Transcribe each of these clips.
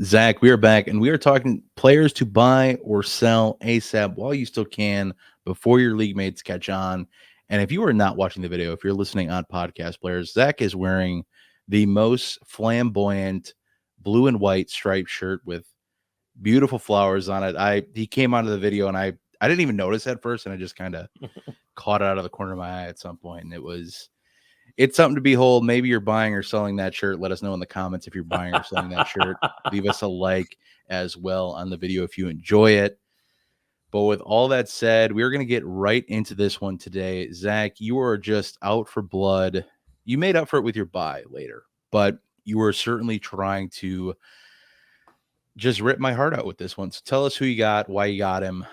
Zach, we are back and we are talking players to buy or sell ASAP while you still can before your league mates catch on. And if you are not watching the video, if you're listening on podcast players, Zach is wearing the most flamboyant blue and white striped shirt with beautiful flowers on it. He came onto the video and I didn't even notice at first, and I just kind of caught it out of the corner of my eye at some point, and it's something to behold. Maybe you're buying or selling that shirt. Let us know in the comments if you're buying or selling that shirt. Leave us a like as well on the video if you enjoy it. But with all that said, we're going to get right into this one today. Zach, you are just out for blood. You made up for it with your buy later, but you were certainly trying to just rip my heart out with this one. So tell us who you got, why you got him,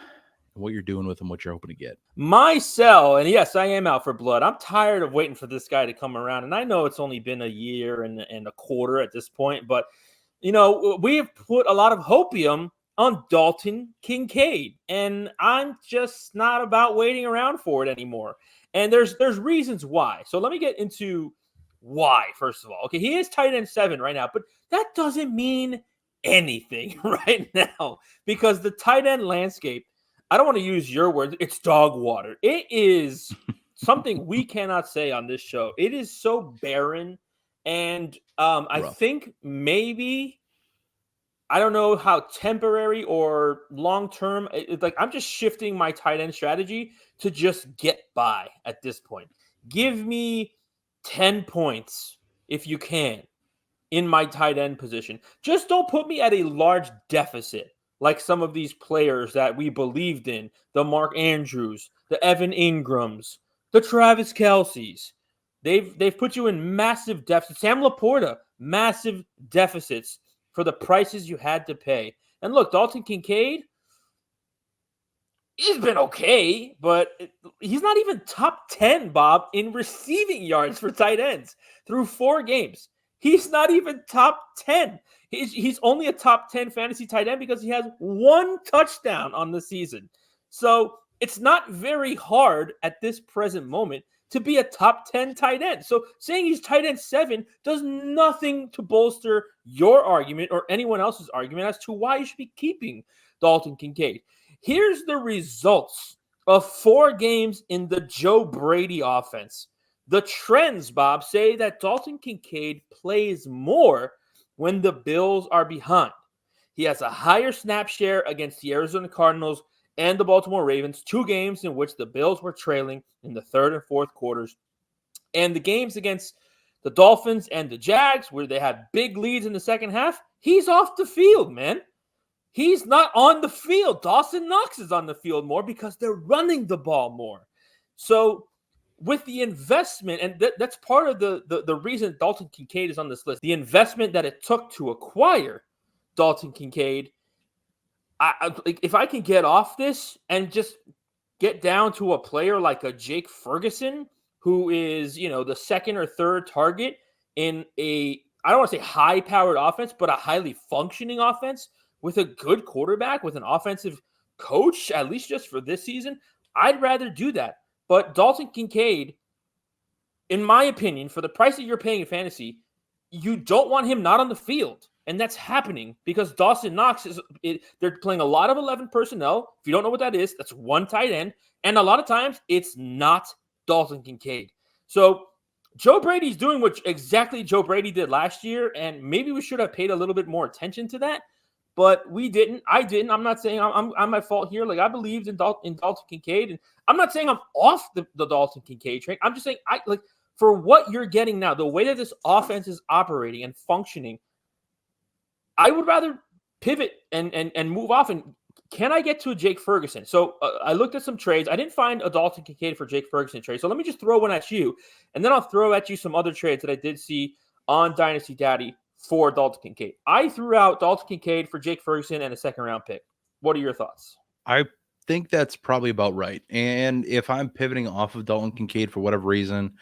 and what you're doing with him, what you're hoping to get. My sell, and yes, I am out for blood. I'm tired of waiting for this guy to come around, and I know it's only been a year and a quarter at this point, but we have put a lot of hopium on Dalton HIMcaid, and I'm just not about waiting around for it anymore. And there's reasons why. So let me get into why. First of all, okay, he is tight end 7 right now, but that doesn't mean anything right now because the tight end landscape, I don't want to use your words, it's dog water. It is something we cannot say on this show. It is so barren. And I think maybe, I don't know how temporary or long-term, it's like I'm just shifting my tight end strategy to just get by at this point. Give me 10 points if you can in my tight end position. Just don't put me at a large deficit like some of these players that we believed in, the Mark Andrews, the Evan Ingrams, the Travis Kelce's. They've put you in massive deficits. Sam Laporta, massive deficits for the prices you had to pay. And look, Dalton HIMcaid, he's been okay, but he's not even top 10, Bob, in receiving yards for tight ends through 4 games. He's not even top 10. He's only a top 10 fantasy tight end because he has 1 touchdown on the season. So it's not very hard at this present moment to be a top 10 tight end. So saying he's tight end 7 does nothing to bolster your argument or anyone else's argument as to why you should be keeping Dalton HIMcaid. Here's the results of 4 games in the Joe Brady offense. The trends, Bob, say that Dalton HIMcaid plays more when the Bills are behind. He has a higher snap share against the Arizona Cardinals and the Baltimore Ravens, 2 games in which the Bills were trailing in the 3rd and 4th quarters. And the games against the Dolphins and the Jags, where they had big leads in the second half, he's off the field, man. He's not on the field. Dawson Knox is on the field more because they're running the ball more. So with the investment, and that's part of the reason Dalton HIMcaid is on this list, the investment that it took to acquire Dalton HIMcaid, if I can get off this and just get down to a player like a Jake Ferguson, who is, the 2nd or 3rd target in I don't want to say high-powered offense, but a highly functioning offense with a good quarterback, with an offensive coach, at least just for this season, I'd rather do that. But Dalton HIMcaid, in my opinion, for the price that you're paying in fantasy, you don't want him not on the field. And that's happening because Dawson Knox, they're playing a lot of 11 personnel. If you don't know what that is, that's 1 tight end. And a lot of times, it's not Dalton HIMcaid. So Joe Brady's doing what exactly Joe Brady did last year, and maybe we should have paid a little bit more attention to that. But we didn't. I didn't. I'm not saying I'm at fault here. Like, I believed in Dalton HIMcaid, and I'm not saying I'm off the Dalton HIMcaid train. I'm just saying for what you're getting now, the way that this offense is operating and functioning, I would rather pivot and move off. And can I get to a Jake Ferguson? So I looked at some trades. I didn't find a Dalton HIMcaid for Jake Ferguson trade. So let me just throw one at you, and then I'll throw at you some other trades that I did see on Dynasty Daddy for Dalton HIMcaid. I threw out Dalton HIMcaid for Jake Ferguson and a 2nd-round pick. What are your thoughts? I think that's probably about right. And if I'm pivoting off of Dalton HIMcaid for whatever reason,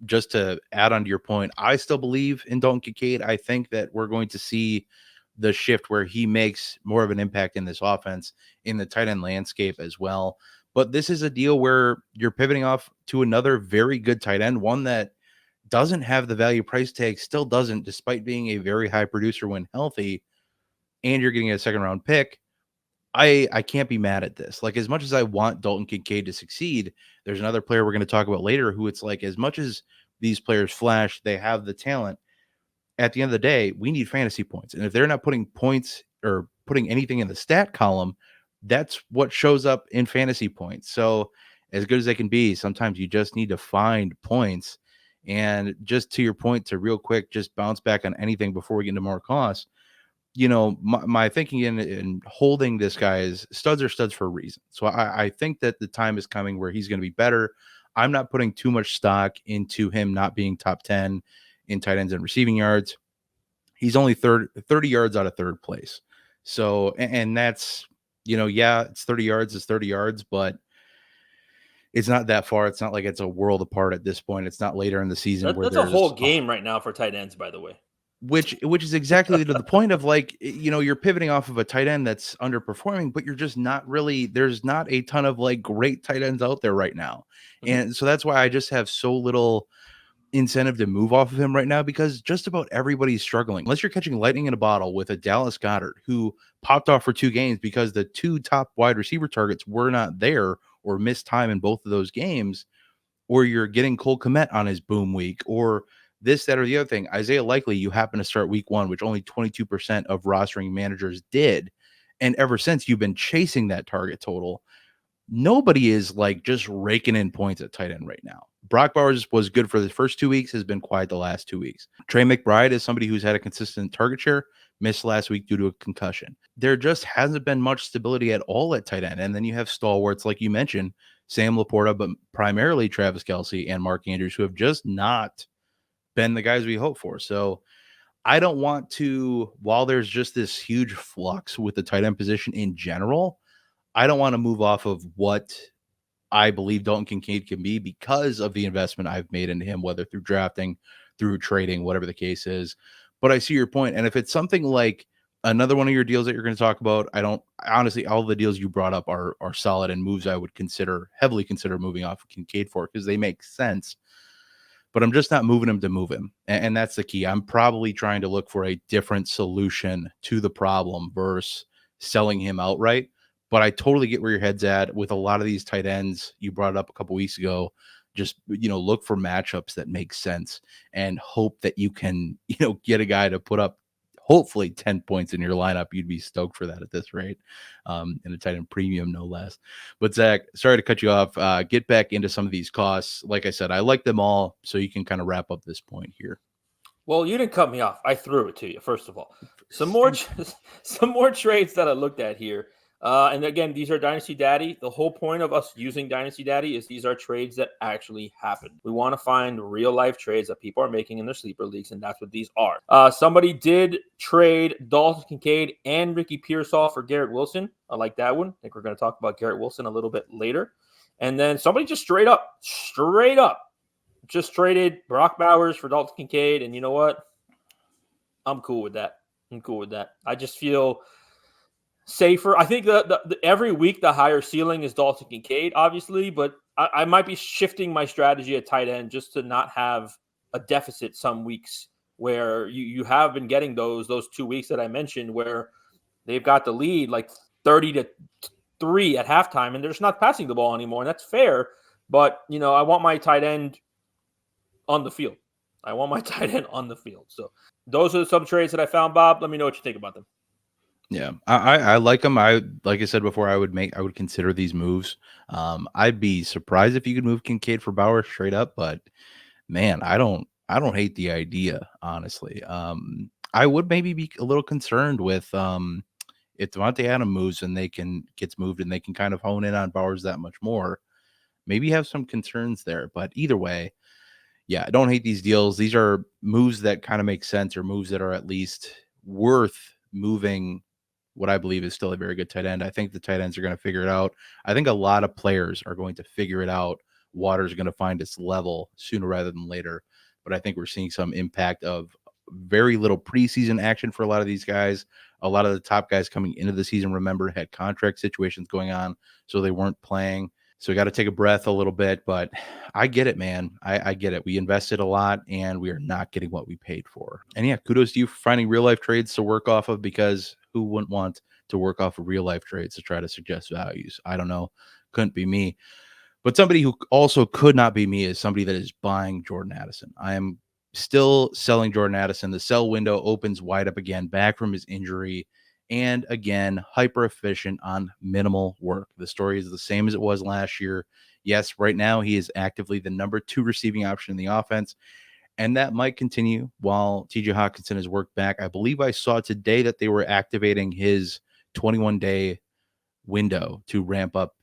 just to add on to your point, I still believe in Dalton HIMcaid. I think that we're going to see the shift where he makes more of an impact in this offense, in the tight end landscape as well. But this is a deal where you're pivoting off to another very good tight end, one that doesn't have the value price tag, still doesn't, despite being a very high producer when healthy. and you're getting a second round pick, I can't be mad at this. Like, as much as I want Dalton HIMcaid to succeed, there's another player we're going to talk about later who it's like, as much as these players flash, they have the talent. At the end of the day, we need fantasy points. And if they're not putting points or putting anything in the stat column, that's what shows up in fantasy points. So as good as they can be, sometimes you just need to find points. And just to your point, to real quick, just bounce back on anything before we get into more costs. My thinking in holding this guy is studs are studs for a reason. So I think that the time is coming where he's going to be better. I'm not putting too much stock into him not being top 10 in tight ends and receiving yards. He's only 30 yards out of third place. So, and that's, it's 30 yards, it's 30 yards, but it's not that far. It's not like it's a world apart at this point. It's not later in the season where that's a whole game right now for tight ends, by the way. Which is exactly to the point of, like, you're pivoting off of a tight end that's underperforming, but you're just not really, there's not a ton of like great tight ends out there right now. Mm-hmm. And so that's why I just have so little incentive to move off of him right now, because just about everybody's struggling. Unless you're catching lightning in a bottle with a Dallas Goedert who popped off for 2 games because the 2 top wide receiver targets were not there or missed time in both of those games, or you're getting Cole Kmet on his boom week, or this, that, or the other thing. Isaiah Likely, you happen to start week 1, which only 22% of rostering managers did. And ever since, you've been chasing that target total. Nobody is like just raking in points at tight end right now. Brock Bowers was good for the first 2 weeks, has been quiet the last 2 weeks. Trey McBride is somebody who's had a consistent target share, missed last week due to a concussion. There just hasn't been much stability at all at tight end. And then you have stalwarts, like you mentioned, Sam Laporta, but primarily Travis Kelce and Mark Andrews, who have just not been the guys we hope for. So I don't want to, while there's just this huge flux with the tight end position in general, I don't want to move off of what I believe Dalton HIMcaid can be because of the investment I've made into him, whether through drafting, through trading, whatever the case is. But I see your point. And if it's something like another one of your deals that you're going to talk about, honestly, all the deals you brought up are solid and moves I would heavily consider moving off of HIMcaid for, because they make sense. But I'm just not moving him to move him. And that's the key. I'm probably trying to look for a different solution to the problem versus selling him outright. But I totally get where your head's at with a lot of these tight ends. You brought it up a couple weeks ago. Just, look for matchups that make sense and hope that you can, get a guy to put up hopefully 10 points in your lineup. You'd be stoked for that at this rate, in a tight end premium, no less. But Zach, sorry to cut you off. Get back into some of these costs. Like I said, I like them all, so you can kind of wrap up this point here. Well, you didn't cut me off. I threw it to you, first of all. Some more trades that I looked at here. And again, these are Dynasty Daddy. The whole point of us using Dynasty Daddy is these are trades that actually happen. We want to find real life trades that people are making in their sleeper leagues, and that's what these are. Somebody did trade Dalton HIMcaid and Ricky Pearsall for Garrett Wilson. I like that one. I think we're going to talk about Garrett Wilson a little bit later. And then somebody just straight up, just traded Brock Bowers for Dalton HIMcaid. And you know what? I'm cool with that. I just feel safer. I think the every week the higher ceiling is Dalton HIMcaid, obviously, but I might be shifting my strategy at tight end just to not have a deficit some weeks where you have been getting those 2 weeks that I mentioned where they've got the lead like 30-3 at halftime and they're just not passing the ball anymore. And that's fair, but I want my tight end on the field. So those are some trades that I found, Bob. Let me know what you think about them. Yeah, I like them. Like I said before, I would consider these moves. I'd be surprised if you could move HIMcaid for Bauer straight up, but man, I don't hate the idea, honestly. I would maybe be a little concerned with if Devontae Adams moves and gets moved and they can kind of hone in on Bowers that much more. Maybe have some concerns there, but either way, yeah, I don't hate these deals. These are moves that kind of make sense, or moves that are at least worth moving what I believe is still a very good tight end. I think the tight ends are going to figure it out. I think a lot of players are going to figure it out. Water's going to find its level sooner rather than later. But I think we're seeing some impact of very little preseason action for a lot of these guys. A lot of the top guys coming into the season, remember, had contract situations going on, so they weren't playing. So we got to take a breath a little bit, but I get it, man. I get it. We invested a lot and we are not getting what we paid for. And yeah, kudos to you for finding real life trades to work off of, because Who wouldn't want to work off of real life trades to try to suggest values? I don't know. Couldn't be me. But somebody who also could not be me is somebody that is buying Jordan Addison. I am still selling Jordan Addison. The sell window opens wide up again, back from his injury. And again, hyper efficient on minimal work. The story is the same as it was last year. Yes, right now he is actively the number 2 receiving option in the offense. And that might continue while TJ Hawkinson has worked back. I believe I saw today that they were activating his 21-day window to ramp up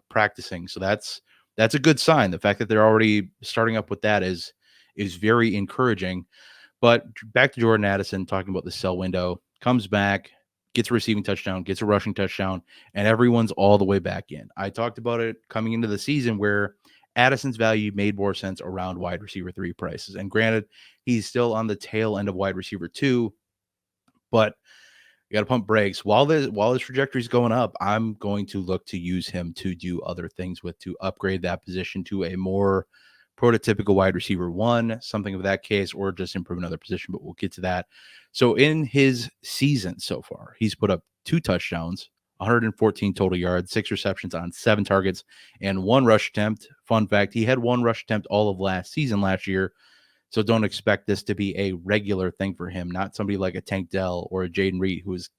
practicing. So that's a good sign. The fact that they're already starting up with that is very encouraging. But back to Jordan Addison, talking about the sell window, comes back, gets a receiving touchdown, gets a rushing touchdown, and everyone's all the way back in. I talked about it coming into the season where Addison's value made more sense around wide receiver 3 prices. And granted, he's still on the tail end of wide receiver 2, but you got to pump brakes. While his trajectory is going up, I'm going to look to use him to do other things with, to upgrade that position to a more prototypical wide receiver 1, something of that case, or just improve another position, but we'll get to that. So in his season so far, he's put up 2 touchdowns, 114 total yards, 6 receptions on 7 targets, and 1 rush attempt. Fun fact, he had 1 rush attempt all of last year. So don't expect this to be a regular thing for him, not somebody like a Tank Dell or a Jayden Reed, who is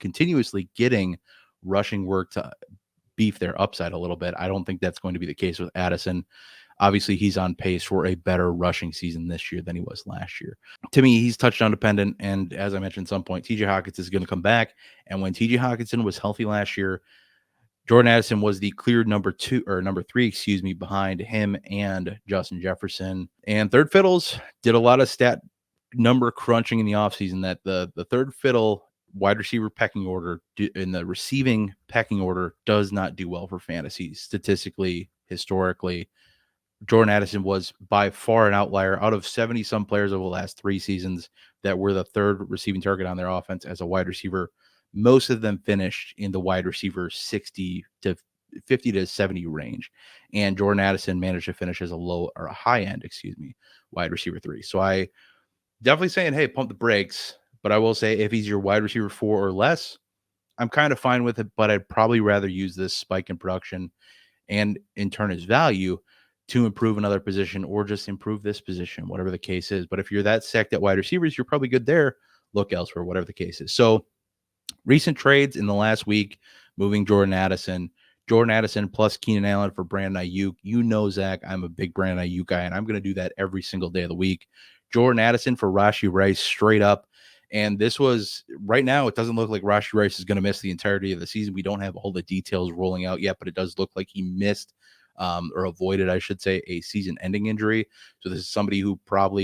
continuously getting rushing work to beef their upside a little bit. I don't think that's going to be the case with Addison. Obviously, he's on pace for a better rushing season this year than he was last year. To me, he's touchdown dependent. And as I mentioned at some point, TJ Hawkinson is going to come back. And when TJ Hawkinson was healthy last year, Jordan Addison was the clear number 3, behind him and Justin Jefferson. And third fiddles did a lot of stat number crunching in the offseason that the third fiddle wide receiver pecking order in the receiving pecking order does not do well for fantasy. Statistically, historically, Jordan Addison was by far an outlier. Out of 70-some players over the last 3 seasons that were the third receiving target on their offense as a wide receiver, most of them finished in the wide receiver 50 to 70 range. And Jordan Addison managed to finish as a high end, wide receiver 3. So I definitely saying, hey, pump the brakes. But I will say if he's your wide receiver 4 or less, I'm kind of fine with it, but I'd probably rather use this spike in production and in turn his value to improve another position or just improve this position, whatever the case is. But if you're that sacked at wide receivers, you're probably good there. Look elsewhere, whatever the case is. So recent trades in the last week, moving Jordan Addison plus Keenan Allen for Brandon Ayuk. You know, Zach, I'm a big Brandon Ayuk guy, and I'm going to do that every single day of the week. Jordan Addison for Rashee Rice straight up. And this was, right now, it doesn't look like Rashee Rice is going to miss the entirety of the season. We don't have all the details rolling out yet, but it does look like he missed or avoided, I should say, a season-ending injury. So this is somebody who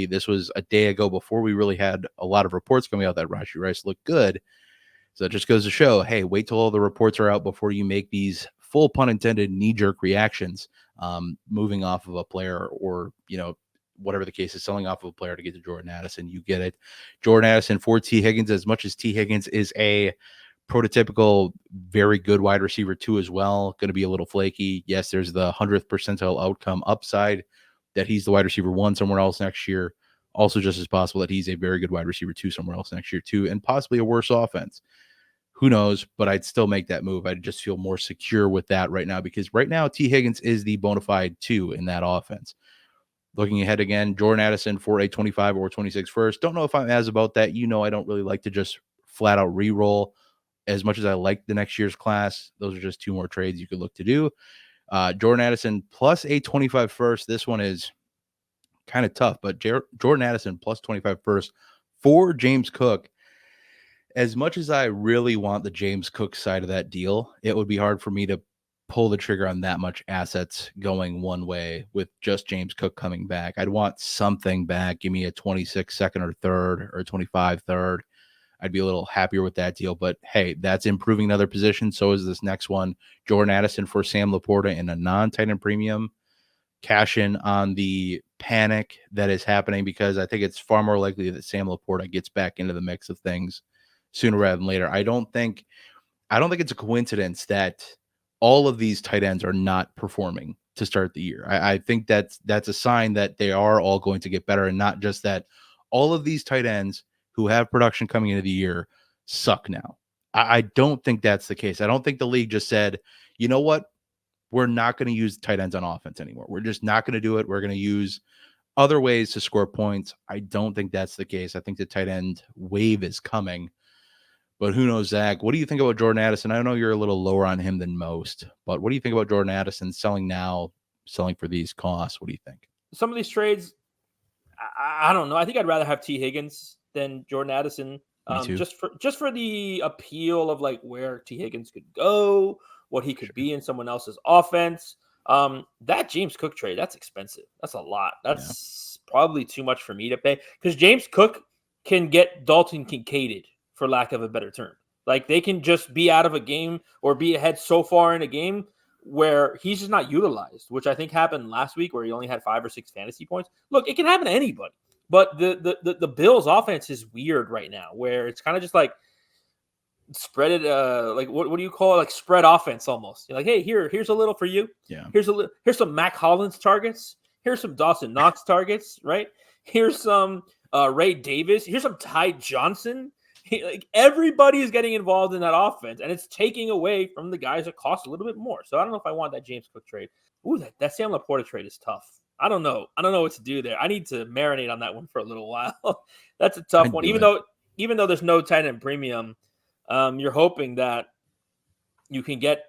this was a day ago before we really had a lot of reports coming out that Rashee Rice looked good. So it just goes to show, hey, wait till all the reports are out before you make these full pun intended knee-jerk reactions, moving off of a player or, whatever the case is, selling off of a player to get to Jordan Addison. You get it. Jordan Addison for T. Higgins, as much as T. Higgins is a prototypical, very good wide receiver 2 as well, going to be a little flaky. Yes, there's the 100th percentile outcome upside that he's the wide receiver 1 somewhere else next year. Also just as possible that he's a very good wide receiver 2 somewhere else next year too, and possibly a worse offense. Who knows, but I'd still make that move. I'd just feel more secure with that right now, because right now T. Higgins is the bona fide 2 in that offense. Looking ahead again, Jordan Addison for a 25 or 26 first. Don't know if I'm as about that. I don't really like to just flat out re-roll as much as I like the next year's class. Those are just 2 more trades you could look to do. Jordan Addison plus a 25 first. This one is kind of tough, but Jordan Addison plus 25 first for James Cook. As much as I really want the James Cook side of that deal, it would be hard for me to pull the trigger on that much assets going one way with just James Cook coming back. I'd want something back. Give me a 26 second or third or 25 third. I'd be a little happier with that deal. But hey, that's improving another position. So is this next one. Jordan Addison for Sam Laporta in a non-tight end premium. Cash in on the panic that is happening, because I think it's far more likely that Sam Laporta gets back into the mix of things sooner rather than later. I don't think it's a coincidence that all of these tight ends are not performing to start the year. I think that's a sign that they are all going to get better, and not just that all of these tight ends who have production coming into the year suck now. I don't think that's the case. I don't think the league just said, you know what? We're not going to use tight ends on offense anymore. We're just not going to do it. We're going to use other ways to score points. I don't think that's the case. I think the tight end wave is coming, but who knows, Zach? What do you think about Jordan Addison? I know you're a little lower on him than most, but what do you think about Jordan Addison selling now, selling for these costs? What do you think? Some of these trades, I don't know. I think I'd rather have T. Higgins than Jordan Addison. Me too. Just for the appeal of like where T. Higgins could go, what he could be in someone else's offense. That James Cook trade, that's expensive. That's a lot. That's probably too much for me to pay because James Cook can get Dalton HIMcaided, for lack of a better term. Like they can just be out of a game or be ahead so far in a game where he's just not utilized, which I think happened last week where he only had 5 or 6 fantasy points. Look, it can happen to anybody, but the Bills offense is weird right now where it's kind of just like spread it, like what do you call it? Like spread offense almost. You're like, hey, here's a little for you. Yeah. Here's some Mac Hollins targets. Here's some Dawson Knox targets, right? Here's some Ray Davis. Here's some Ty Johnson. Like everybody is getting involved in that offense, and it's taking away from the guys that cost a little bit more. So I don't know if I want that James Cook trade. Ooh, that Sam Laporta trade is tough. I don't know what to do there. I need to marinate on that one for a little while. That's a tough one. Even though there's no tight end premium, you're hoping that you can get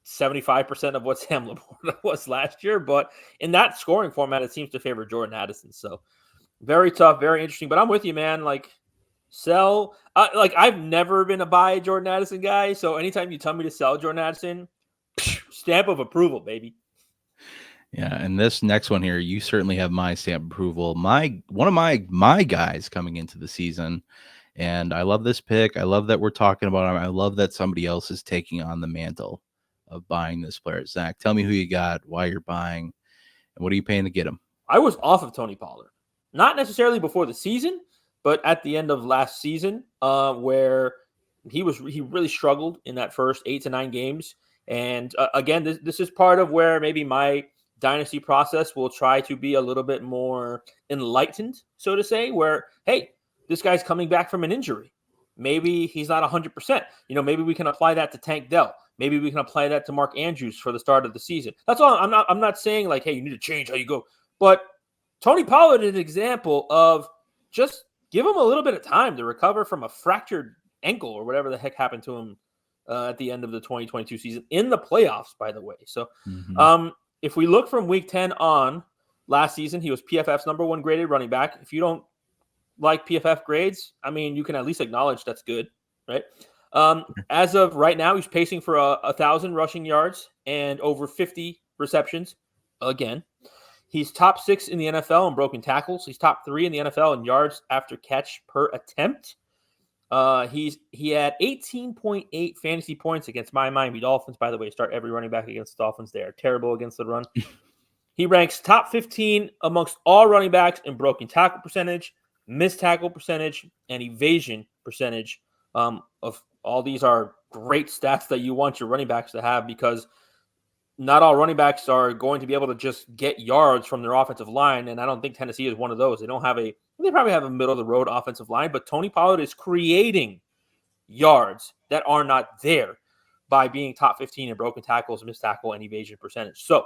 75% of what Sam Laporta was last year. But in that scoring format, it seems to favor Jordan Addison. So very tough, very interesting. But I'm with you, man. Like sell. Like I've never been a buy Jordan Addison guy. So anytime you tell me to sell Jordan Addison, stamp of approval, baby. Yeah, and this next one here, you certainly have my stamp approval. One of my guys coming into the season, and I love this pick. I love that we're talking about him. I love that somebody else is taking on the mantle of buying this player. Zach, tell me who you got, why you're buying, and what are you paying to get him? I was off of Tony Pollard, not necessarily before the season, but at the end of last season, where he really struggled in that first 8 to 9 games. And again, this is part of where maybe my dynasty process will try to be a little bit more enlightened, so to say, where, hey, this guy's coming back from an injury. Maybe he's not 100%. Maybe we can apply that to Tank Dell. Maybe we can apply that to Mark Andrews for the start of the season. That's all. I'm not saying like, hey, you need to change how you go. But Tony Pollard is an example of just give him a little bit of time to recover from a fractured ankle or whatever the heck happened to him at the end of the 2022 season in the playoffs, by the way. So if we look from week 10 on last season, he was PFF's number 1 graded running back. If you don't like PFF grades, I mean, you can at least acknowledge that's good, right? As of right now, he's pacing for 1,000 rushing yards and over 50 receptions. Again, he's top 6 in the NFL in broken tackles. He's top 3 in the NFL in yards after catch per attempt. He had 18.8 fantasy points against my Miami Dolphins. By the way, start every running back against the Dolphins. They are terrible against the run. He ranks top 15 amongst all running backs in broken tackle percentage, missed tackle percentage, and evasion percentage. Of all these are great stats that you want your running backs to have because not all running backs are going to be able to just get yards from their offensive line, and I don't think Tennessee is one of those. They probably have a middle-of-the-road offensive line, but Tony Pollard is creating yards that are not there by being top 15 in broken tackles, missed tackle, and evasion percentage. So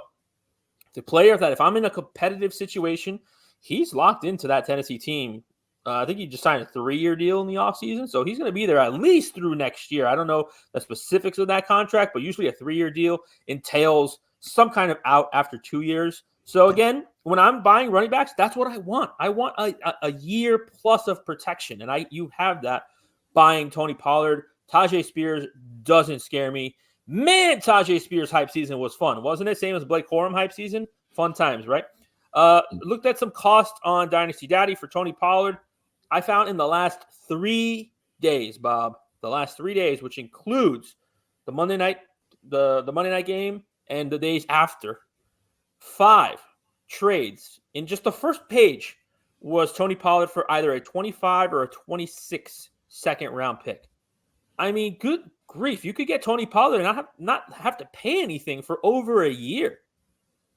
the player that if I'm in a competitive situation, he's locked into that Tennessee team. I think he just signed a 3-year deal in the offseason, so he's going to be there at least through next year. I don't know the specifics of that contract, but usually a 3-year deal entails some kind of out after 2 years. So again, when I'm buying running backs, that's what I want. I want a year plus of protection, and you have that buying Tony Pollard. Tajay Spears doesn't scare me. Man, Tajay Spears' hype season was fun, wasn't it? Same as Blake Corum hype season. Fun times, right? Looked at some cost on Dynasty Daddy for Tony Pollard. I found in the last 3 days, Bob, which includes the Monday night game and the days after, 5 trades in just the first page was Tony Pollard for either a 25 or a 26 second round pick. I mean, good grief. You could get Tony Pollard and not have to pay anything for over a year.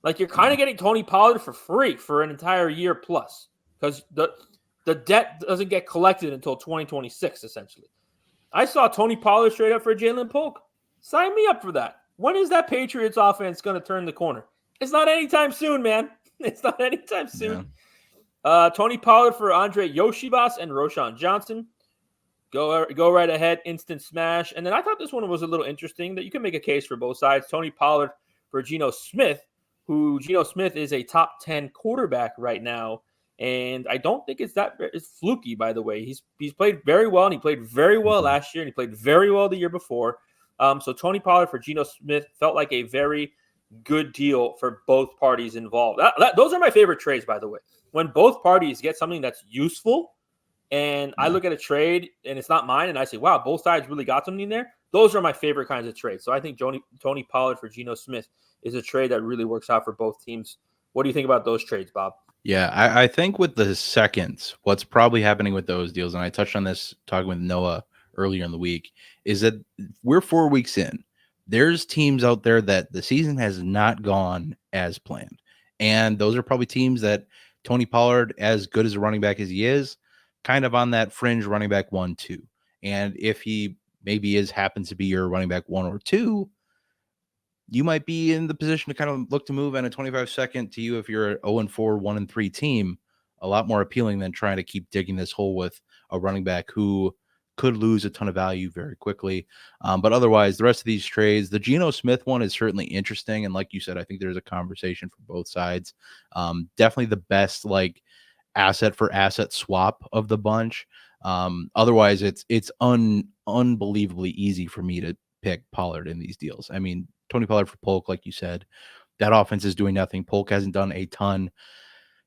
Like you're kind of getting Tony Pollard for free for an entire year plus because the debt doesn't get collected until 2026, essentially. I saw Tony Pollard straight up for Jalen Polk. Sign me up for that. When is that Patriots offense going to turn the corner? It's not anytime soon, man. It's not anytime soon. Yeah. Tony Pollard for Andre Yoshibas and Roshan Johnson. Go right ahead, instant smash. And then I thought this one was a little interesting that you can make a case for both sides. Tony Pollard for Geno Smith, who Geno Smith is a top 10 quarterback right now. And I don't think it's fluky, by the way. He's played very well, and he played very well last year, and he played very well the year before. So Tony Pollard for Geno Smith felt like a very good deal for both parties involved. Those are my favorite trades, by the way. When both parties get something that's useful, and I look at a trade and it's not mine, and I say, wow, both sides really got something there. Those are my favorite kinds of trades. So I think Tony Pollard for Geno Smith is a trade that really works out for both teams. What do you think about those trades, Bob? Yeah, I think with the seconds, what's probably happening with those deals, and I touched on this talking with Noah earlier in the week, is that we're 4 weeks in. There's teams out there that the season has not gone as planned. And those are probably teams that Tony Pollard, as good as a running back as he is, kind of on that fringe running back 1-2. And if he maybe happens to be your running back 1 or 2, you might be in the position to kind of look to move on a 25-second to you if you're an 0-4, 1-3 team, a lot more appealing than trying to keep digging this hole with a running back who could lose a ton of value very quickly. But otherwise, the rest of these trades, the Geno Smith one is certainly interesting. And like you said, I think there's a conversation for both sides. Definitely the best like asset for asset swap of the bunch. Otherwise, it's unbelievably easy for me to pick Pollard in these deals. I mean, Tony Pollard for Polk, like you said, that offense is doing nothing. Polk hasn't done a ton.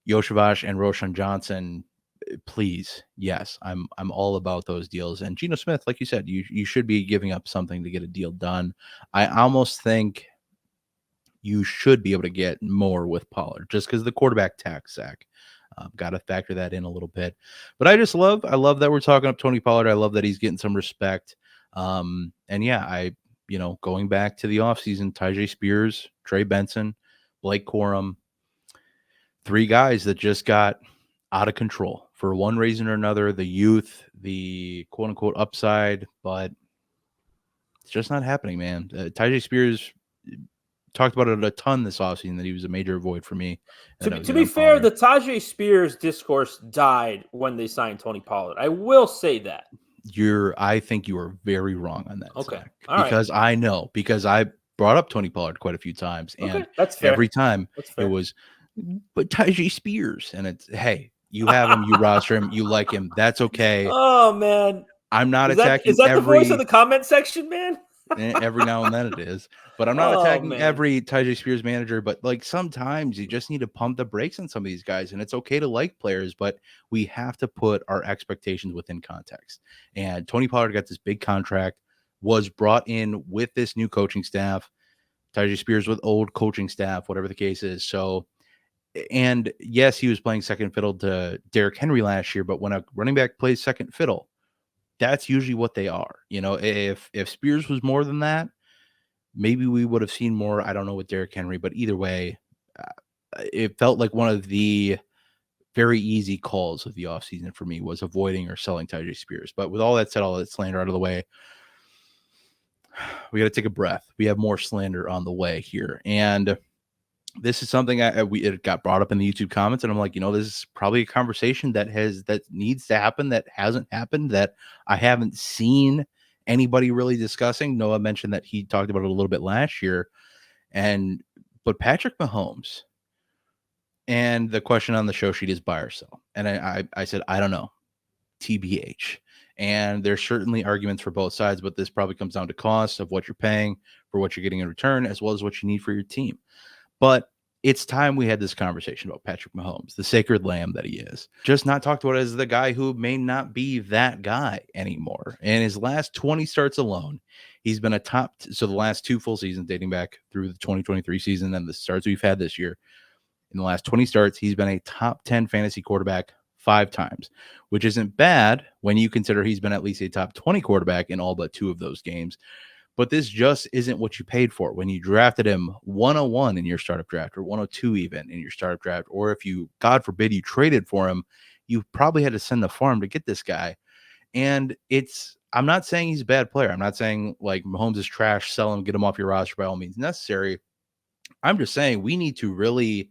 Yoshibas and Roshan Johnson, please, yes, I'm all about those deals. And Geno Smith, like you said, you should be giving up something to get a deal done. I almost think you should be able to get more with Pollard just because of the quarterback tax, Zack. Got to factor that in a little bit. But I love that we're talking up Tony Pollard. I love that he's getting some respect. And yeah, going back to the offseason, Tyjae Spears, Trey Benson, Blake Corum, 3 guys that just got out of control for one reason or another, the youth, the quote unquote upside, but it's just not happening, man. Tyjae Spears talked about it a ton this offseason that he was a major void for me. To be fair, the Tyjae Spears discourse died when they signed Tony Pollard. I will say that. I think you are very wrong on that. Okay. Zack, because I brought up Tony Pollard quite a few times, and that's fair. Every time it was, but Tyjae Spears, and it's, hey, you have him, you roster him, you like him, that's okay. Oh man, I'm not attacking. Is that the voice of the comment section, man? Every now and then it is, but I'm not attacking every Tyjae Spears manager. But like sometimes you just need to pump the brakes on some of these guys, and it's okay to like players, but we have to put our expectations within context. And Tony Pollard got this big contract, was brought in with this new coaching staff. Tyjae Spears with old coaching staff, whatever the case is. So, and yes, he was playing second fiddle to Derrick Henry last year, but when a running back plays second fiddle, that's usually what they are. If Spears was more than that, maybe we would have seen more. I don't know with Derrick Henry, but either way, it felt like one of the very easy calls of the offseason for me was avoiding or selling Tyjae Spears. But with all that said, all that slander out of the way, we got to take a breath. We have more slander on the way here. And this is something it got brought up in the YouTube comments, and I'm like, this is probably a conversation that needs to happen, that hasn't happened, that I haven't seen anybody really discussing. Noah mentioned that he talked about it a little bit last year, but Patrick Mahomes, and the question on the show sheet is buy or sell, and I said I don't know, TBH. And there's certainly arguments for both sides, but this probably comes down to cost of what you're paying for what you're getting in return, as well as what you need for your team. But it's time we had this conversation about Patrick Mahomes, the sacred lamb that he is. Just not talked about as the guy who may not be that guy anymore. In his last 20 starts alone, he's been so the last 2 full seasons dating back through the 2023 season and the starts we've had this year, in the last 20 starts, he's been a top 10 fantasy quarterback 5 times, which isn't bad when you consider he's been at least a top 20 quarterback in all but 2 of those games. But this just isn't what you paid for when you drafted him 101 in your startup draft, or 102 even in your startup draft, or if you, God forbid, you traded for him, you probably had to send the farm to get this guy. And I'm not saying he's a bad player. I'm not saying like Mahomes is trash, sell him, get him off your roster by all means necessary. I'm just saying we need to really,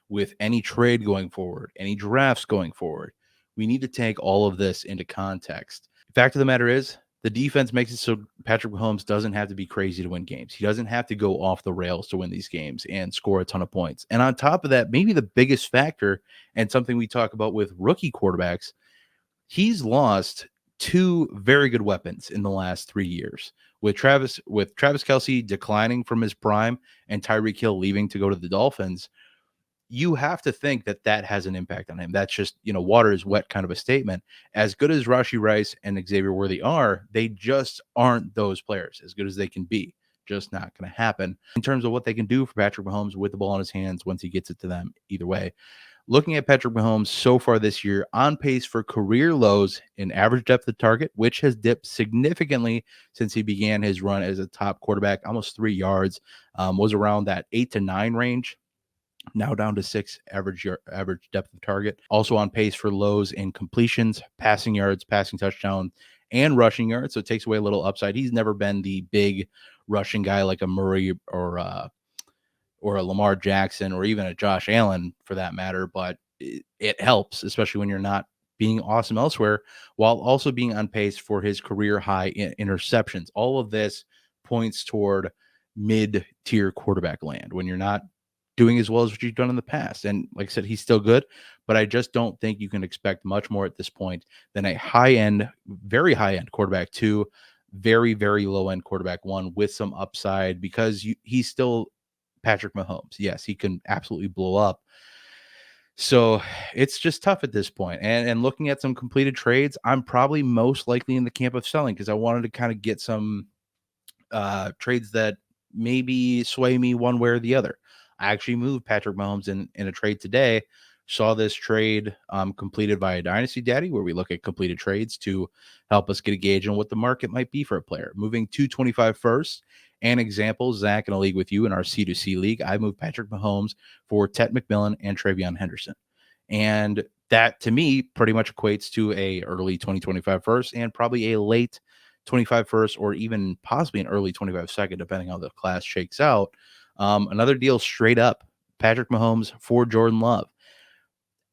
with any trade going forward, any drafts going forward, we need to take all of this into context. Fact of the matter is, the defense makes it so Patrick Mahomes doesn't have to be crazy to win games. He doesn't have to go off the rails to win these games and score a ton of points. And on top of that, maybe the biggest factor, and something we talk about with rookie quarterbacks, he's lost two very good weapons in the last 3 years. With Travis Kelce declining from his prime and Tyreek Hill leaving to go to the Dolphins, you have to think that that has an impact on him. That's just, water is wet kind of a statement. As good as Rashee Rice and Xavier Worthy are, they just aren't those players as good as they can be. Just not going to happen in terms of what they can do for Patrick Mahomes with the ball in his hands once he gets it to them either way. Looking at Patrick Mahomes so far this year, on pace for career lows in average depth of target, which has dipped significantly since he began his run as a top quarterback, almost 3 yards, was around that 8 to 9 range. Now down to 6 average depth of target. Also on pace for lows in completions, passing yards, passing touchdown, and rushing yards. So it takes away a little upside. He's never been the big rushing guy like a Murray or a Lamar Jackson or even a Josh Allen for that matter. But it helps, especially when you're not being awesome elsewhere, while also being on pace for his career high interceptions. All of this points toward mid-tier quarterback land when you're not doing as well as what you've done in the past. And like I said, he's still good, but I just don't think you can expect much more at this point than a high-end, very high-end quarterback 2, very, very low-end quarterback 1 with some upside because he's still Patrick Mahomes. Yes, he can absolutely blow up. So it's just tough at this point. And looking at some completed trades, I'm probably most likely in the camp of selling because I wanted to kind of get some trades that maybe sway me one way or the other. I actually moved Patrick Mahomes in a trade today. Saw this trade completed by a Dynasty Daddy, where we look at completed trades to help us get a gauge on what the market might be for a player. Moving 225 first. An example, Zach, in a league with you in our C2C league, I moved Patrick Mahomes for Ted McMillan and Travion Henderson. And that, to me, pretty much equates to a early 2025 first and probably a late 25 first or even possibly an early 25 second, depending on how the class shakes out. Another deal straight up, Patrick Mahomes for Jordan Love.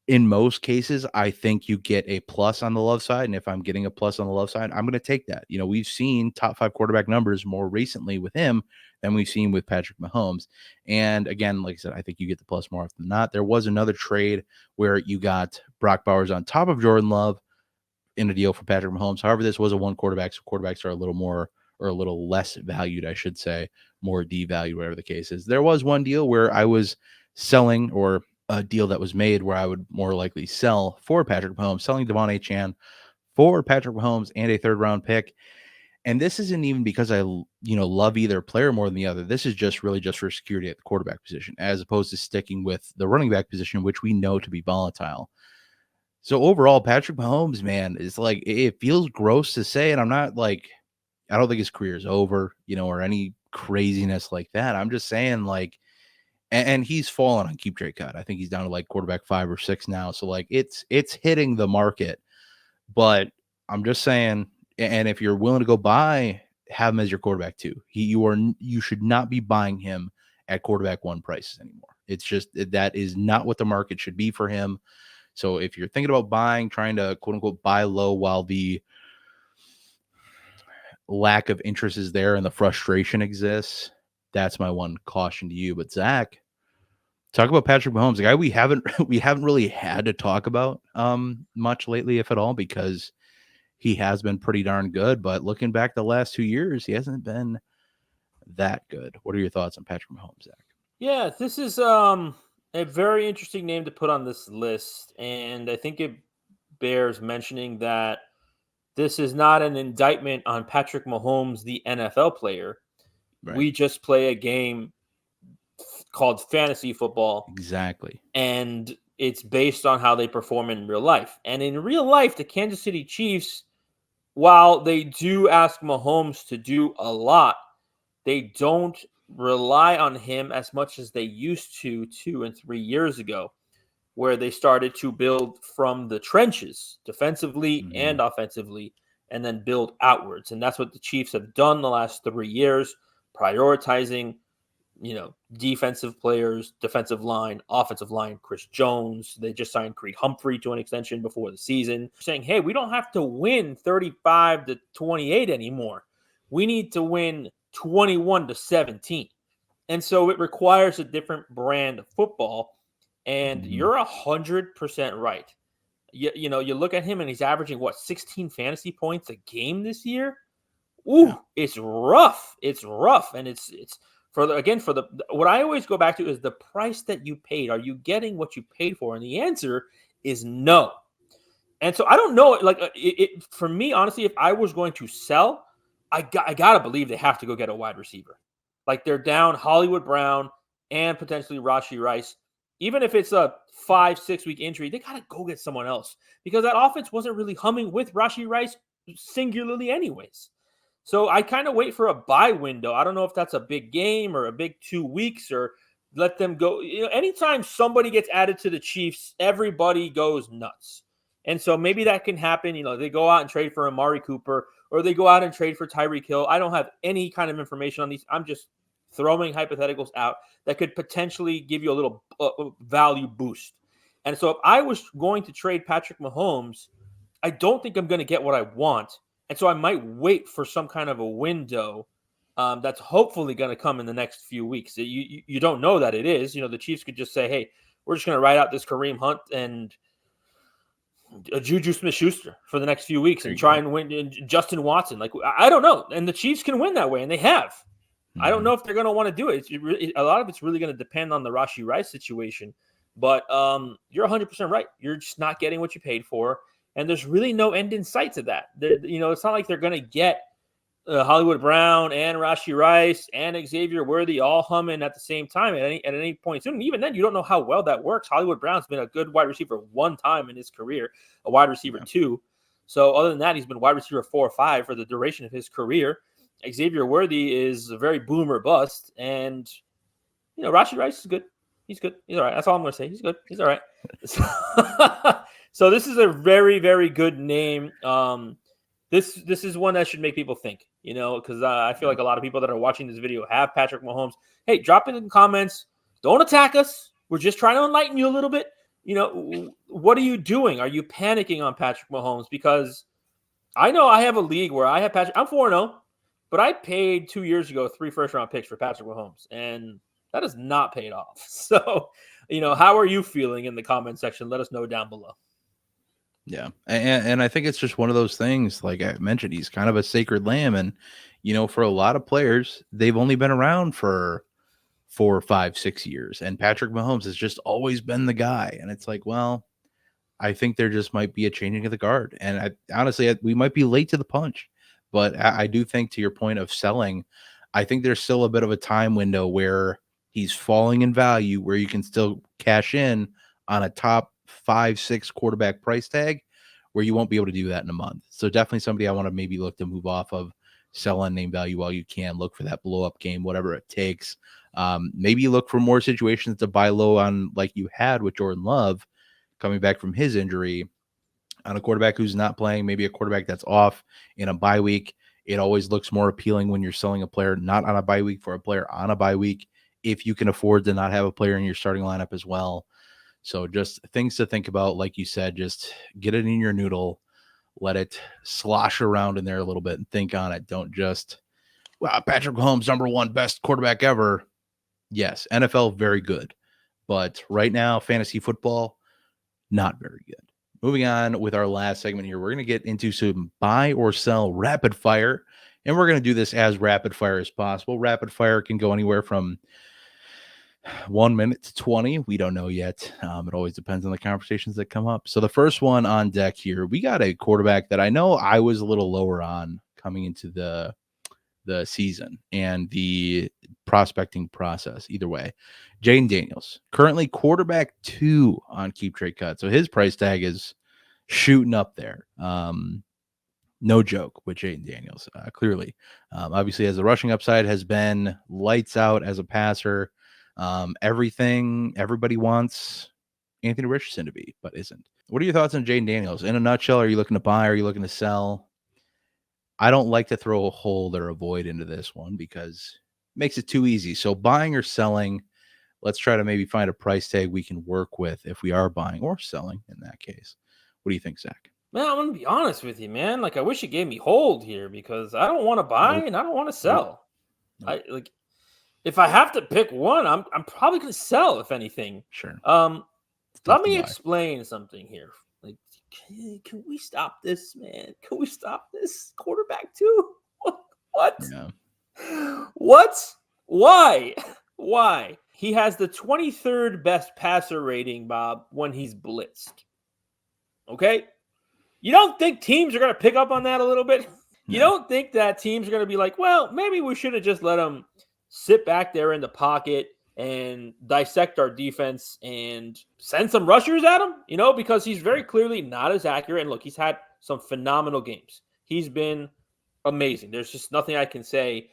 In most cases, I think you get a plus on the Love side. And if I'm getting a plus on the Love side, I'm going to take that. We've seen top 5 quarterback numbers more recently with him than we've seen with Patrick Mahomes. And again, like I said, I think you get the plus more often than not. There was another trade where you got Brock Bowers on top of Jordan Love in a deal for Patrick Mahomes. However, this was a one quarterback, so quarterbacks are a little more or a little less valued, I should say, more devalued, whatever the case is. There was one deal where I was selling, or a deal that was made where I would more likely sell for Patrick Mahomes, selling Devon Achane for Patrick Mahomes and a 3rd round pick. And this isn't even because I, love either player more than the other. This is just really just for security at the quarterback position, as opposed to sticking with the running back position, which we know to be volatile. So overall, Patrick Mahomes, man, is like, it feels gross to say, and I'm not like, I don't think his career is over, or any craziness like that. I'm just saying, like, and he's fallen on Keep Trade Cut. I think he's down to like quarterback 5 or 6 now. So like it's hitting the market, but I'm just saying, and if you're willing to go buy, have him as your quarterback 2. You should not be buying him at quarterback 1 prices anymore. It's just, that is not what the market should be for him. So if you're thinking about buying, trying to quote unquote buy low while the lack of interest is there and the frustration exists, that's my one caution to you. But Zach, talk about Patrick Mahomes, a guy we haven't really had to talk about much lately, if at all, because he has been pretty darn good. But looking back the last 2 years, he hasn't been that good. What are your thoughts on Patrick Mahomes, Zach? Yeah, this is a very interesting name to put on this list, and I think it bears mentioning that this is not an indictment on Patrick Mahomes, the NFL player. Right. We just play a game called fantasy football. Exactly. And it's based on how they perform in real life. And in real life, the Kansas City Chiefs, while they do ask Mahomes to do a lot, they don't rely on him as much as they used to 2 and 3 years ago, where they started to build from the trenches, defensively and offensively. and then build outwards. And that's what the Chiefs have done the last 3 years, prioritizing, defensive players, defensive line, offensive line, Chris Jones. They just signed Creed Humphrey to an extension before the season, saying, hey, we don't have to win 35-28 anymore. We need to win 21-17. And so it requires a different brand of football. And you're 100% right. You look at him and he's averaging 16 fantasy points a game this year. Ooh, it's rough. It's rough. And it's what I always go back to is the price that you paid. Are you getting what you paid for? And the answer is no. And so I don't know. For me, honestly, if I was going to sell, I gotta believe they have to go get a wide receiver. Like, they're down Hollywood Brown and potentially Rashee Rice. Even if it's a 5-6 week injury, they gotta go get someone else, because that offense wasn't really humming with Rashee Rice singularly anyways. So I kind of wait for a buy window. I don't know if that's a big game or a big 2 weeks, or let them go. Anytime somebody gets added to the Chiefs, everybody goes nuts. And so maybe that can happen. They go out and trade for Amari Cooper, or they go out and trade for Tyreek Hill. I don't have any kind of information on these. I'm just throwing hypotheticals out that could potentially give you a little value boost. And so if I was going to trade Patrick Mahomes, I don't think I'm going to get what I want. And so I might wait for some kind of a window that's hopefully going to come in the next few weeks. You don't know that it is. The Chiefs could just say, hey, we're just going to ride out this Kareem Hunt and Juju Smith-Schuster for the next few weeks and try and win Justin Watson. Like, I don't know. And the Chiefs can win that way, and they have. I don't know if they're going to want to do it. A lot of it's really going to depend on the Rashee Rice situation. But you're 100% right. You're just not getting what you paid for. And there's really no end in sight to that. It's not like they're going to get Hollywood Brown and Rashee Rice and Xavier Worthy all humming at the same time at any point soon. And even then, you don't know how well that works. Hollywood Brown's been a good wide receiver one time in his career, a wide receiver two. So other than that, he's been wide receiver 4 or 5 for the duration of his career. Xavier Worthy is a very boom or bust. And, Rashee Rice is good. He's good. He's all right. That's all I'm going to say. He's good. He's all right. So this is a very, very good name. This is one that should make people think, because I feel like a lot of people that are watching this video have Patrick Mahomes. Hey, drop it in the comments. Don't attack us. We're just trying to enlighten you a little bit. What are you doing? Are you panicking on Patrick Mahomes? Because I know I have a league where I have Patrick. I'm 4-0, but I paid 2 years ago 3 first-round picks for Patrick Mahomes, and that has not paid off. So, how are you feeling in the comment section? Let us know down below. Yeah. And I think it's just one of those things, like I mentioned, he's kind of a sacred lamb. And, for a lot of players, they've only been around for 4, 5, 6 years. And Patrick Mahomes has just always been the guy. And it's like, well, I think there just might be a changing of the guard. And honestly, we might be late to the punch. But I do think, to your point of selling, I think there's still a bit of a time window where he's falling in value, where you can still cash in on a top 5-6 quarterback price tag, where you won't be able to do that in a month. So definitely somebody I want to maybe look to move off of, sell on name value while you can, look for that blow up game, whatever it takes. Maybe look for more situations to buy low on, like you had with Jordan Love coming back from his injury, on a quarterback who's not playing, maybe a quarterback that's off in a bye week. It always looks more appealing when you're selling a player not on a bye week for a player on a bye week, if you can afford to not have a player in your starting lineup as well. So just things to think about. Like you said, just get it in your noodle, let it slosh around in there a little bit and think on it. Don't just, wow, Patrick Mahomes, #1 best quarterback ever. Yes, NFL, very good. But right now, fantasy football, not very good. Moving on with our last segment here, we're going to get into some buy or sell rapid fire. And we're going to do this as rapid fire as possible. Rapid fire can go anywhere from 1 minute to 20. We don't know yet. It always depends on the conversations that come up. So the first one on deck here, we got a quarterback that I know I was a little lower on coming into the season and the prospecting process. Either way, Jayden Daniels, currently quarterback 2 on Keep Trade Cut. So his price tag is shooting up there. No joke with Jayden Daniels, clearly. Obviously, as the rushing upside has been lights out as a passer. Everybody wants Anthony Richardson to be, but isn't. What are your thoughts on Jayden Daniels? In a nutshell, are you looking to buy? Are you looking to sell? I don't like to throw a hold or a void into this one because it makes it too easy. So buying or selling, let's try to maybe find a price tag we can work with if we are buying or selling in that case. What do you think, Zach? Man, I'm gonna be honest with you, man. Like, I wish you gave me hold here because I don't want to buy Nope. and I don't want to Nope. sell. Nope. I like if I have to pick one, I'm probably gonna sell if anything. Sure. It's tough Let to me buy. explain something here. Like, can we stop this, man? Can we stop this quarterback too? What? Yeah. What? Why? Why? He has the 23rd best passer rating, Bob, when he's blitzed. Okay? You don't think teams are going to pick up on that a little bit? You No. don't think that teams are going to be like, well, maybe we should have just let him sit back there in the pocket and dissect our defense and send some rushers at him, because he's very clearly not as accurate. And look, he's had some phenomenal games. He's been amazing. There's just nothing I can say.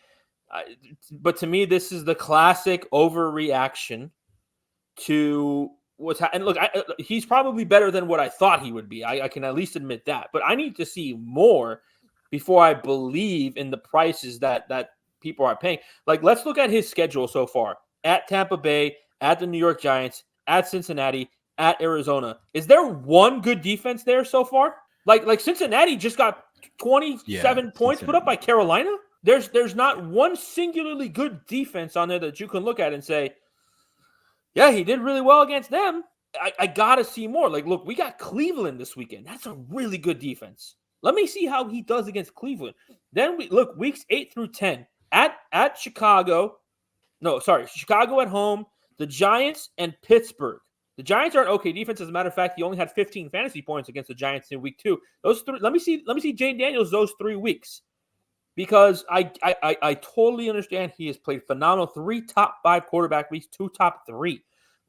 But to me, this is the classic overreaction to what's happening. And look, he's probably better than what I thought he would be. I can at least admit that. But I need to see more before I believe in the prices that people are paying. Like, let's look at his schedule so far. At Tampa Bay, at the New York Giants, at Cincinnati, at Arizona. Is there one good defense there so far? Like Cincinnati just got 27 points put up by Carolina. There's not one singularly good defense on there that you can look at and say, yeah, he did really well against them. I got to see more. Like, look, we got Cleveland this weekend. That's a really good defense. Let me see how he does against Cleveland. Then weeks 8 through 10 at Chicago. No, sorry, Chicago at home, the Giants, and Pittsburgh. The Giants are an okay defense. As a matter of fact, he only had 15 fantasy points against the Giants in week 2. Those three. Let me see Jayden Daniels those 3 weeks, because I totally understand he has played phenomenal. 3 top 5 quarterback weeks, 2 top 3,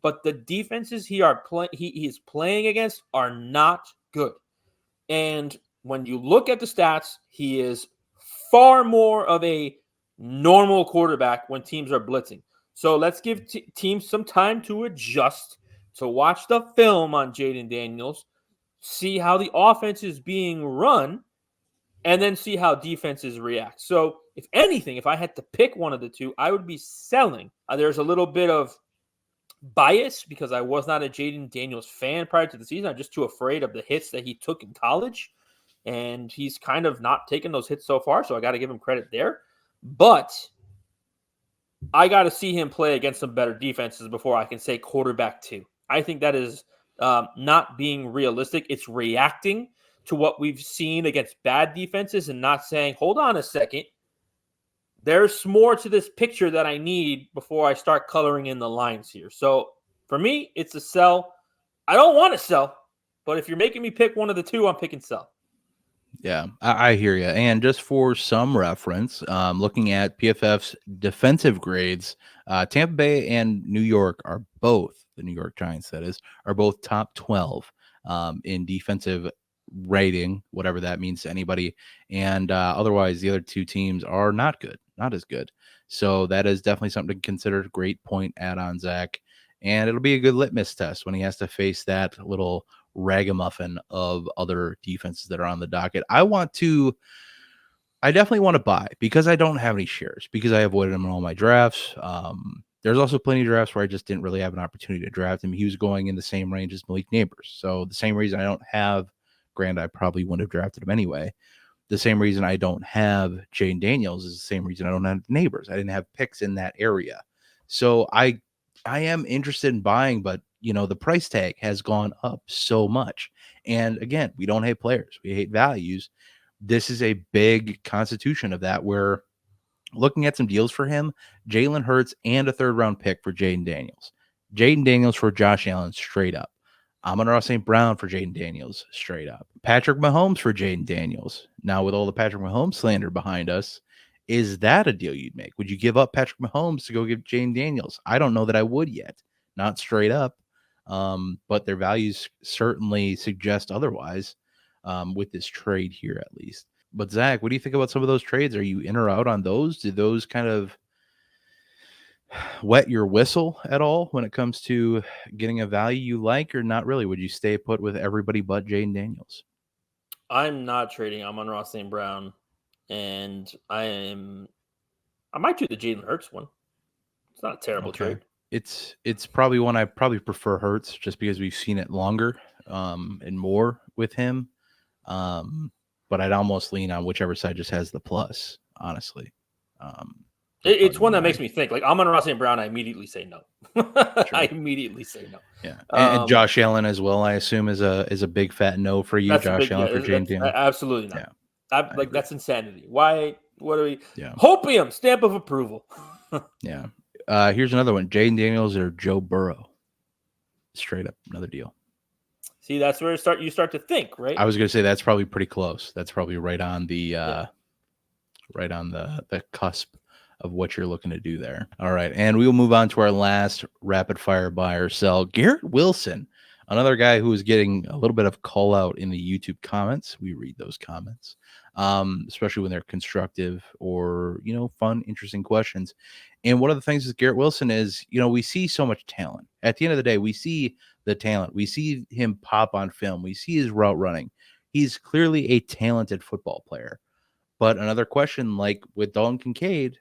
but the defenses he is playing against are not good. And when you look at the stats, he is far more of a normal quarterback when teams are blitzing. So let's give teams some time to adjust, to watch the film on Jayden Daniels, see how the offense is being run, and then see how defenses react. So if anything, if I had to pick one of the two, I would be selling. There's a little bit of bias because I was not a Jayden Daniels fan prior to the season. I'm just too afraid of the hits that he took in college. And he's kind of not taken those hits so far, so I got to give him credit there. But I got to see him play against some better defenses before I can say quarterback 2. I think that is not being realistic. It's reacting to what we've seen against bad defenses and not saying, hold on a second, there's more to this picture that I need before I start coloring in the lines here. So for me, it's a sell. I don't want to sell, but if you're making me pick one of the two, I'm picking sell. Yeah, I hear you. And just for some reference, looking at PFF's defensive grades, Tampa Bay and New York are both, the New York Giants, that is, are both top 12 in defensive rating, whatever that means to anybody. And otherwise, the other 2 teams are not good, not as good. So that is definitely something to consider. Great point add on, Zach. And it'll be a good litmus test when he has to face that little ragamuffin of other defenses that are on the docket. I definitely want to buy because I don't have any shares, because I avoided him in all my drafts. There's also plenty of drafts where I just didn't really have an opportunity to draft him. He was going in the same range as Malik Neighbors. So the same reason I don't have Grand, I probably wouldn't have drafted him anyway. The same reason I don't have Jayden Daniels is the same reason I don't have Neighbors. I didn't have picks in that area. So I am interested in buying, but the price tag has gone up so much. And again, we don't hate players. We hate values. This is a big constitution of that, where looking at some deals for him, Jalen Hurts and a 3rd-round pick for Jayden Daniels. Jayden Daniels for Josh Allen straight up. Amon-Ra St. Brown for Jayden Daniels straight up. Patrick Mahomes for Jayden Daniels. Now, with all the Patrick Mahomes slander behind us, is that a deal you'd make? Would you give up Patrick Mahomes to go give Jayden Daniels? I don't know that I would yet. Not straight up. But their values certainly suggest otherwise with this trade here, at least. But Zach, what do you think about some of those trades? Are you in or out on those? Did those kind of wet your whistle at all when it comes to getting a value you like, or not really? Would you stay put with everybody but Jayden Daniels? I'm not trading Amon-Ra St. Brown and I might do the Jalen Hurts one. It's not a terrible trade. It's probably one I probably prefer Hurts just because we've seen it longer and more with him. But I'd almost lean on whichever side just has the plus, honestly. It's one that makes me think. Like Amon-Ra St. Brown, I immediately say no. I immediately say no. Yeah, and Josh Allen as well. I assume is a big fat no for you, Josh Allen for Jayden Daniels. Absolutely not. Yeah, like that's insanity. Why? What do we? Yeah, hopium stamp of approval. Yeah. Here's another one: Jayden Daniels or Joe Burrow. Straight up, another deal. See, that's where you start to think, right? I was gonna say that's probably pretty close. That's probably right on the the cusp of what you're looking to do there. All right, and we will move on to our last rapid fire buy or sell. Garrett Wilson, another guy who is getting a little bit of call out in the YouTube comments. We read those comments, especially when they're constructive or fun, interesting questions. And one of the things with Garrett Wilson is, we see so much talent. At the end of the day, we see the talent. We see him pop on film. We see his route running. He's clearly a talented football player. But another question, like with Dalton HIMcaid,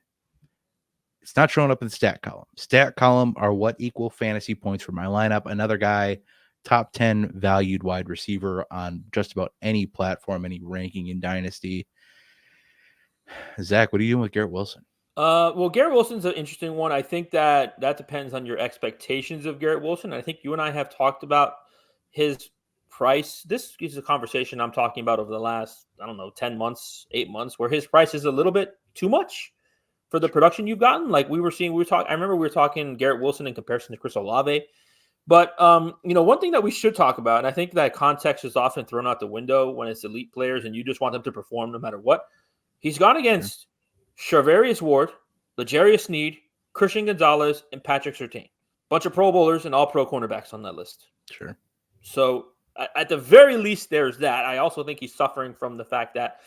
it's not showing up in the stat column. Stat column are what equal fantasy points for my lineup. Another guy, top 10 valued wide receiver on just about any platform, any ranking in Dynasty. Zach, what are you doing with Garrett Wilson? Well, Garrett Wilson's an interesting one. I think that depends on your expectations of Garrett Wilson. I think you and I have talked about his price. This is a conversation I'm talking about over the last, 10 months, 8 months, where his price is a little bit too much for the production you've gotten. Like I remember we were talking Garrett Wilson in comparison to Chris Olave. But, one thing that we should talk about, and I think that context is often thrown out the window when it's elite players and you just want them to perform no matter what. He's gone against Charvarius Ward, L'Jarius Sneed, Christian Gonzalez, and Patrick Surtain. Bunch of Pro Bowlers and all pro cornerbacks on that list. Sure. So at the very least, there's that. I also think he's suffering from the fact that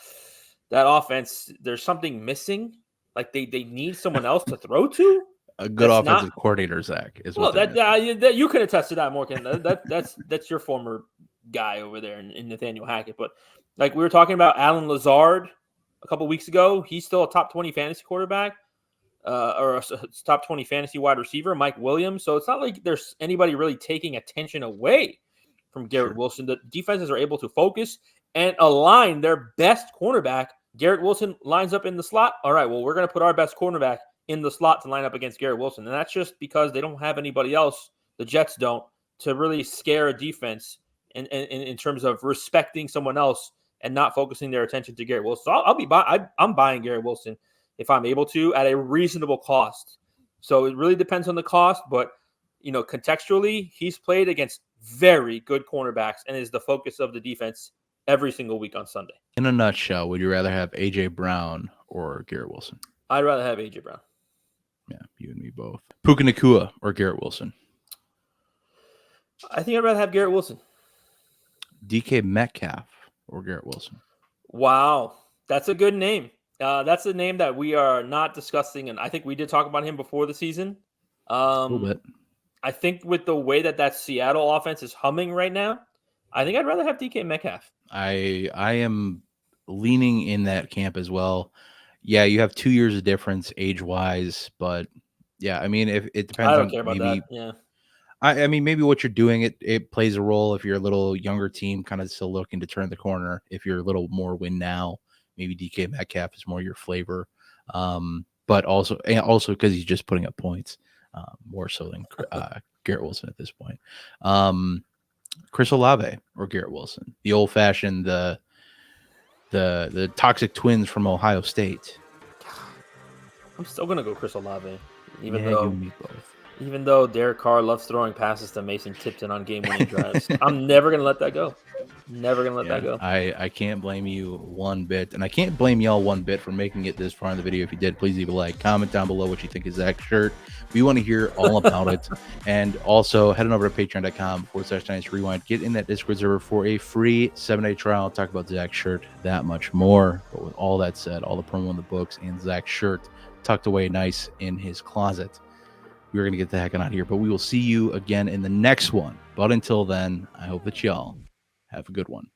offense, there's something missing. Like they need someone else to throw to. A good offensive coordinator, Zach. That you can attest to that, Morgan. That's your former guy over there in Nathaniel Hackett. But like we were talking about Alan Lazard a couple weeks ago, he's still a top 20 fantasy quarterback or a top 20 fantasy wide receiver, Mike Williams. So it's not like there's anybody really taking attention away from Garrett Wilson. The defenses are able to focus and align their best cornerback. Garrett Wilson lines up in the slot. All right, well, we're going to put our best cornerback in the slot to line up against Garrett Wilson. And that's just because they don't have anybody else, the Jets don't, to really scare a defense in terms of respecting someone else and not focusing their attention to Garrett Wilson. So I'm buying Garrett Wilson if I'm able to at a reasonable cost. So it really depends on the cost, but contextually, he's played against very good cornerbacks and is the focus of the defense every single week on Sunday. In a nutshell, would you rather have A.J. Brown or Garrett Wilson? I'd rather have A.J. Brown. Yeah, you and me both. Puka Nacua or Garrett Wilson? I think I'd rather have Garrett Wilson. DK Metcalf or Garrett Wilson? Wow, that's a good name. That's a name that we are not discussing, and I think we did talk about him before the season. A little bit. I think with the way that Seattle offense is humming right now, I think I'd rather have DK Metcalf. I am leaning in that camp as well. Yeah, you have 2 years of difference age-wise, but yeah, I mean, if it depends. I don't care about that. Yeah. I mean, maybe what you're doing, it plays a role if you're a little younger team, kind of still looking to turn the corner. If you're a little more win now, maybe DK Metcalf is more your flavor. But also because he's just putting up points more so than Garrett Wilson at this point. Chris Olave or Garrett Wilson, the old-fashioned, the toxic twins from Ohio State. I'm still gonna go Chris Olave, even though Derek Carr loves throwing passes to Mason Tipton on game-winning drives. I'm never gonna let that go. Never gonna let that go. I can't blame you one bit, and I can't blame y'all one bit for making it this far in the video. If you did, please leave a like, comment down below what you think of Zack's shirt. We want to hear all about it. And also head on over to patreon.com/Dynasty Rewind. Get in that Discord server for a free 7-day trial. Talk about Zack's shirt, that much more. But with all that said, all the promo in the books and Zack's shirt tucked away nice in his closet, we're going to get the heck out of here. But we will see you again in the next one. But until then, I hope that y'all have a good one.